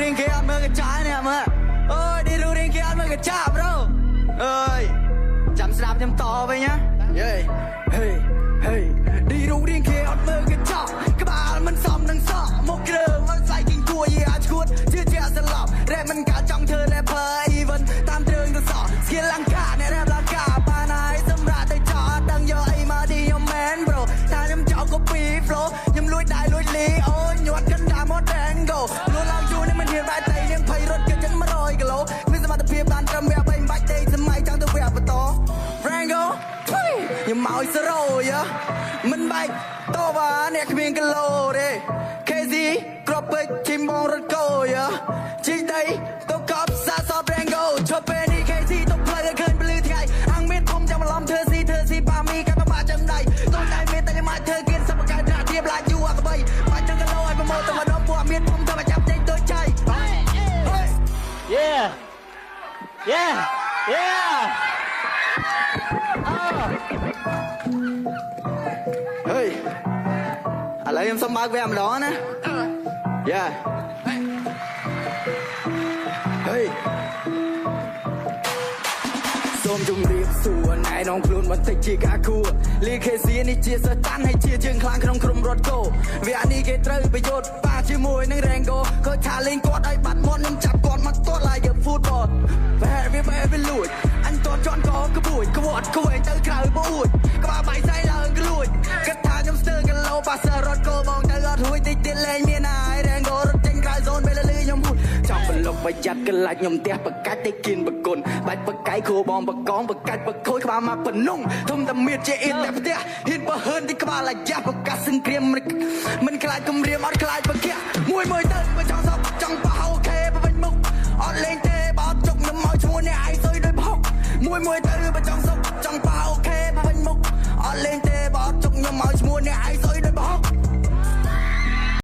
រៀងគេអត់មើលកញ្ចានេះមើលអូយឌីរូរៀងគេអត់មើលកញ្ចាប្រូអើយចាំស្ដាប់ខ្ញុំតវិញណាយេហេហេឌីរូរៀងគេអត់មើលកញ្ចាក្បាលមិនសមនឹងសក់មកគ្រឿងអត់ស្អីគិងគួយអាចឈួតជឿជាក់ស្លាប់រ៉េមិនកាចង់ធ្វើ rapper even តាមទ្រើងទៅសក់ស្គីលង្កាអ្នក rap លង្កាបានហើយសម្រាប់តែចោលដឹងយកអីមកទីខ្ញុំមែន bro ថាខ្ញុំចោល copy flow ខ្ញុំលួចដែរលួចលីអូនញាត់កណ្ដាលមក Dango លួចឡើងជួននេះមិនហ៊ានបែកតែយើងភ័យរត់គេចិន100គីឡូមានសមត្ថភាពបានត្រឹមវា3បាច់ទេសម័យចង់ទៅវាបន្ត Rango ខ្ញុំមកសរោយ៉ាមិនបែកតវ៉ាអ្នកគ្មានគីឡូទេ KZ ក្របពេជ្រជិមបងរត់កោយ៉ាជីដីទៅកប់សាសប Rango ជប់ពេលនេះ KZ ទៅផ្លូវឲ្យឃើញពលឺថ្ងៃអង្គមានធំចាំបន្លំធ្វើស៊ីប៉ាមីកាត់បាក់ចាំដៃទៅតែមានតែមកធ្វើគៀនសពកាយត្រាធៀបឡាយូអកបីបាច់ចឹងគីឡូឲ្យប្រម៉ូទទៅម្ដងពួកមានធំទៅចាប់ចេញទៅចៃ Yeah Yeah Yeah ហេឥឡូវខ្ញុំសុំបើកវាម្ដងណា Yeah ហេសូមជម្រាបសួរណែនាំខ្លួនបន្តិចជាការគួរលីខេស៊ីនេះជាសិស្សតាន់ហើយជាជើងខ្លាំងក្នុងក្រុមរត់គោវគ្គនេះគេត្រូវប្រយុទ្ធប៉ាជាមួយនឹង Rango គាត់ថាលេងគាត់ឲ្យបាត់មាត់ខ្ញុំចាប់គាត់មកទាត់ឡាយយក football បែរវាលួចអញទាត់ជន់ក៏ក្បួយក្បត់ក្វែងទៅក្រៅបួចក្បាលបាយស្អីឡើងក្លួចគិតថាខ្ញុំស្ទើរគីឡូប៉ាសរត់គោបងទៅអត់រួយតិចទៀតលេងមានហើយ Rango រត់ចេញក្រៅហ្សូនពេលលឺខ្ញុំហួតចង់ប្រឡប់ប្រយ័ត្នកលាច់ខ្ញុំផ្ទះបកាច់តែគៀនបកុនបាច់បកាយគ្រូបងបកងបកាច់បខូចក្បាលមកបំណងធំតែមៀតជាអ៊ីនតែផ្ទះហ៊ានបើហឺនទីក្បាលអាយ៉ាបកាសង្គ្រាមមិនខ្លាចគំរាមអត់ខ្លាចបកាមួយទៅបើចង់សពចង់បោះអូខេបើវិញមុខអត់លេងទេបើអត់ជុកខ្ញុំមកឈ្មោះនេះឯងសុយដោយផុកមួយទៅបើចង់សពចង់បោះអូខេបើវិញមុខអត់លេង